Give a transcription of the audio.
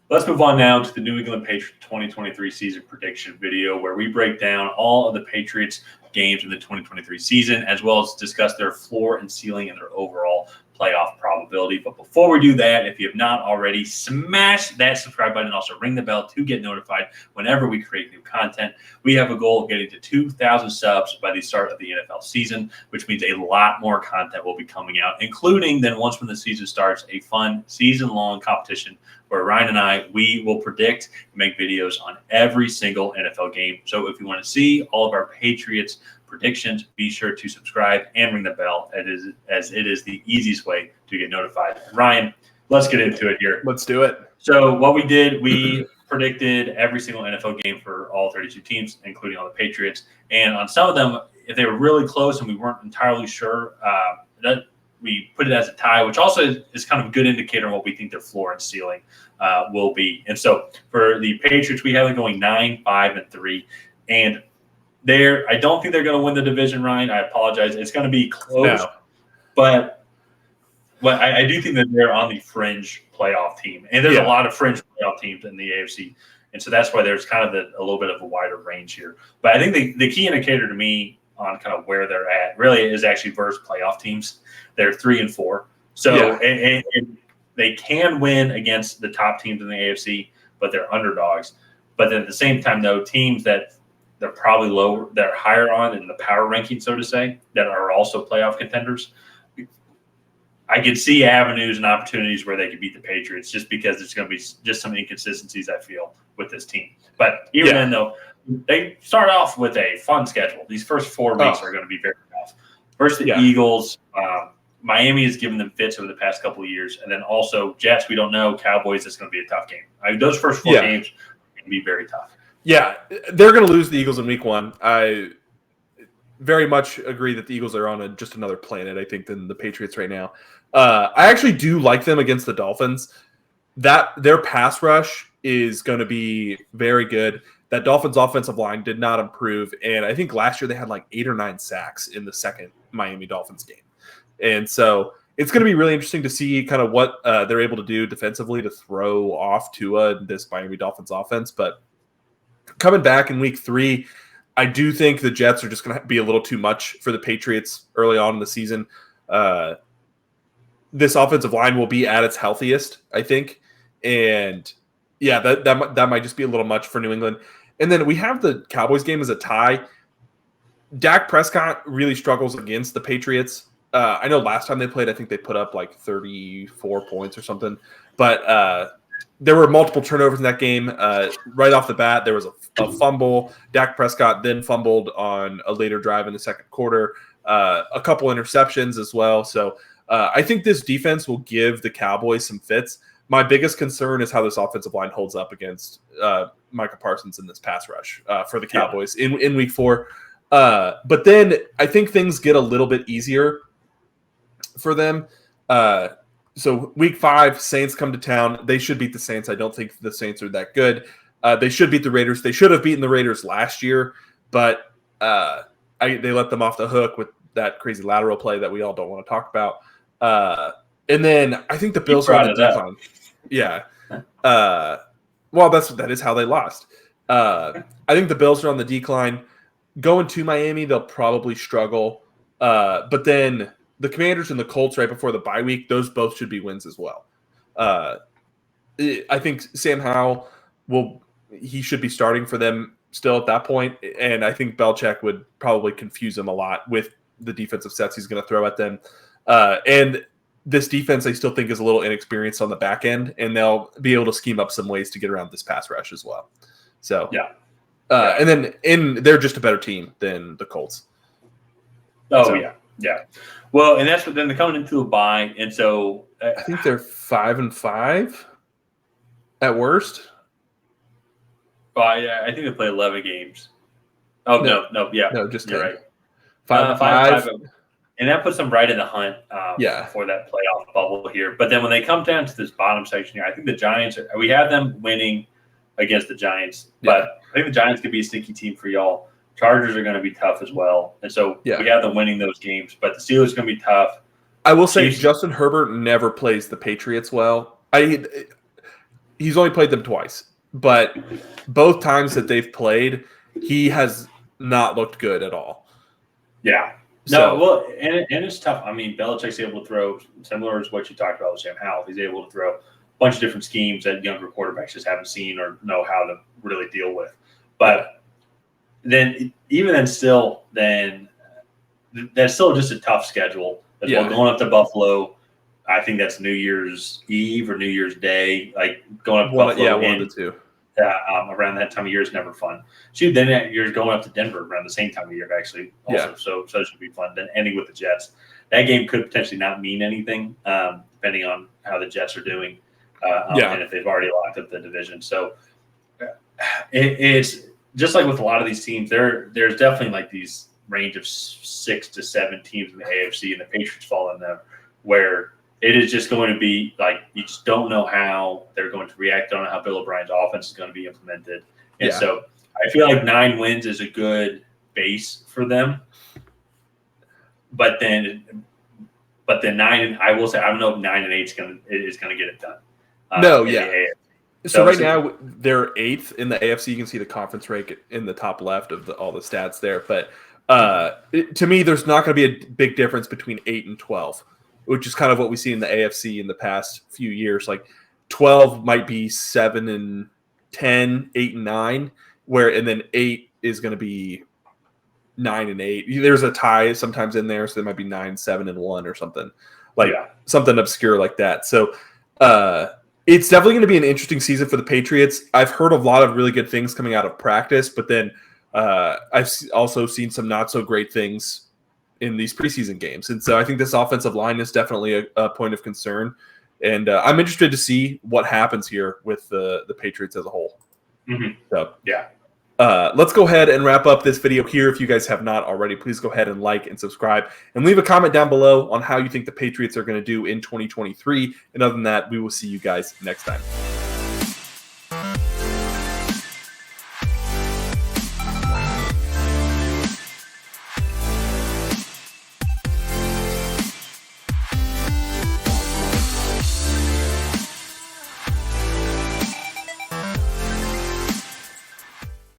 Let's move on now to the New England Patriots 2023 season prediction video, where we break down all of the Patriots games in the 2023 season, as well as discuss their floor and ceiling and their overall playoff probability. But before we do that, if you have not already, smash that subscribe button and also ring the bell to get notified whenever we create new content. We have a goal of getting to 2,000 subs by the start of the NFL season, which means a lot more content will be coming out, including then once when the season starts, a fun season-long competition where Ryan and we will predict and make videos on every single NFL game. So if you want to see all of our Patriots predictions, be sure to subscribe and ring the bell, as it is the easiest way to get notified. Ryan, let's get into it here. Let's do it. So what we did, we predicted every single NFL game for all 32 teams, including all the Patriots. And on some of them, if they were really close and we weren't entirely sure, that we put it as a tie, which also is kind of a good indicator of what we think their floor and ceiling will be. And so for the Patriots, we have it going 9-5-3. And I don't think they're going to win the division, Ryan. I apologize. It's going to be close. No. But I do think that they're on the fringe playoff team. And there's a lot of fringe playoff teams in the AFC. And so that's why there's kind of a little bit of a wider range here. But I think the key indicator to me on kind of where they're at really is actually versus playoff teams. They're 3-4. So and they can win against the top teams in the AFC, but they're underdogs. But then at the same time, though, teams that they're probably lower, they're higher on in the power ranking, so to say, that are also playoff contenders. I could see avenues and opportunities where they could beat the Patriots just because there's going to be just some inconsistencies, I feel, with this team. But even then, though, they start off with a fun schedule. These first 4 weeks are going to be very tough. First, the Eagles. Miami has given them fits over the past couple of years. And then also Jets, we don't know. Cowboys, it's going to be a tough game. Those first 4 games are going to be very tough. Yeah, they're going to lose the Eagles in week 1. I very much agree that the Eagles are on just another planet, I think, than the Patriots right now. I actually do like them against the Dolphins. Their pass rush is going to be very good. That Dolphins offensive line did not improve. And I think last year they had like 8 or 9 sacks in the second Miami Dolphins game. And so it's going to be really interesting to see kind of what they're able to do defensively to throw off Tua and this Miami Dolphins offense. But coming back in week 3, I do think the Jets are just going to be a little too much for the Patriots early on in the season. This offensive line will be at its healthiest, I think. And yeah, that might just be a little much for New England. And then we have the Cowboys game as a tie. Dak Prescott really struggles against the Patriots. I know last time they played, I think they put up like 34 points or something. But there were multiple turnovers in that game. Right off the bat, there was a fumble. Dak Prescott then fumbled on a later drive in the second quarter. A couple interceptions as well. So I think this defense will give the Cowboys some fits. My biggest concern is how this offensive line holds up against Micah Parsons in this pass rush for the Cowboys in week 4. But then I think things get a little bit easier for them. So week 5, Saints come to town. They should beat the Saints. I don't think the Saints are that good. They should beat the Raiders. They should have beaten the Raiders last year, but they let them off the hook with that crazy lateral play that we all don't want to talk about. And then I think the Bills are on the decline. Yeah. Well, that is how they lost. I think the Bills are on the decline. Going to Miami, they'll probably struggle. But then the Commanders and the Colts right before the bye week, those both should be wins as well. I think Sam Howell he should be starting for them still at that point, and I think Belichick would probably confuse them a lot with the defensive sets he's going to throw at them. And this defense, I still think, is a little inexperienced on the back end, and they'll be able to scheme up some ways to get around this pass rush as well. So and then they're just a better team than the Colts. Yeah. Well, and that's what then they're coming into a bye, and so I think they're 5-5 at worst. I think they play 11 games. Oh no, just you're right. 5-5, and that puts them right in the hunt for that playoff bubble here. But then when they come down to this bottom section here, I think the Giants we have them winning against the Giants, but I think the Giants could be a sneaky team for y'all. Chargers are going to be tough as well. And so we have them winning those games. But the Steelers are going to be tough. I will say Justin Herbert never plays the Patriots well. he's only played them twice, but both times that they've played, he has not looked good at all. Yeah. No, well, and it's tough. I mean, Belichick's able to throw, similar to what you talked about with Sam Howell. He's able to throw a bunch of different schemes that younger quarterbacks just haven't seen or know how to really deal with. But then, even then, still, that's still just a tough schedule. As well, going up to Buffalo, I think that's New Year's Eve or New Year's Day, like going up to Buffalo. Yeah, one of the two. Around that time of year is never fun. Shoot, then you're going up to Denver around the same time of year, actually. Also, so it should be fun. Then ending with the Jets, that game could potentially not mean anything, depending on how the Jets are doing, and if they've already locked up the division. So it's just like with a lot of these teams. There's definitely like these range of 6 to 7 teams in the AFC, and the Patriots fall in them, where it is just going to be like you just don't know how they're going to react. Don't know how Bill O'Brien's offense is going to be implemented. And so I feel like 9 wins is a good base for them. But then 9, and I will say I don't know if 9 and 8 is going to get it done. So right now they're 8th in the AFC. You can see the conference rank in the top left of all the stats there. But to me, there's not going to be a big difference between 8 and 12. Which is kind of what we see in the AFC in the past few years. Like 12 might be 7 and 10, 8 and 9, and then 8 is going to be 9 and 8. There's a tie sometimes in there, so there might be 9, 7 and 1 or something something obscure like that. So it's definitely going to be an interesting season for the Patriots. I've heard a lot of really good things coming out of practice, but then I've also seen some not so great things in these preseason games. And so I think this offensive line is definitely a point of concern. And I'm interested to see what happens here with the Patriots as a whole. Mm-hmm. So, let's go ahead and wrap up this video here. If you guys have not already, please go ahead and like and subscribe and leave a comment down below on how you think the Patriots are going to do in 2023. And other than that, we will see you guys next time.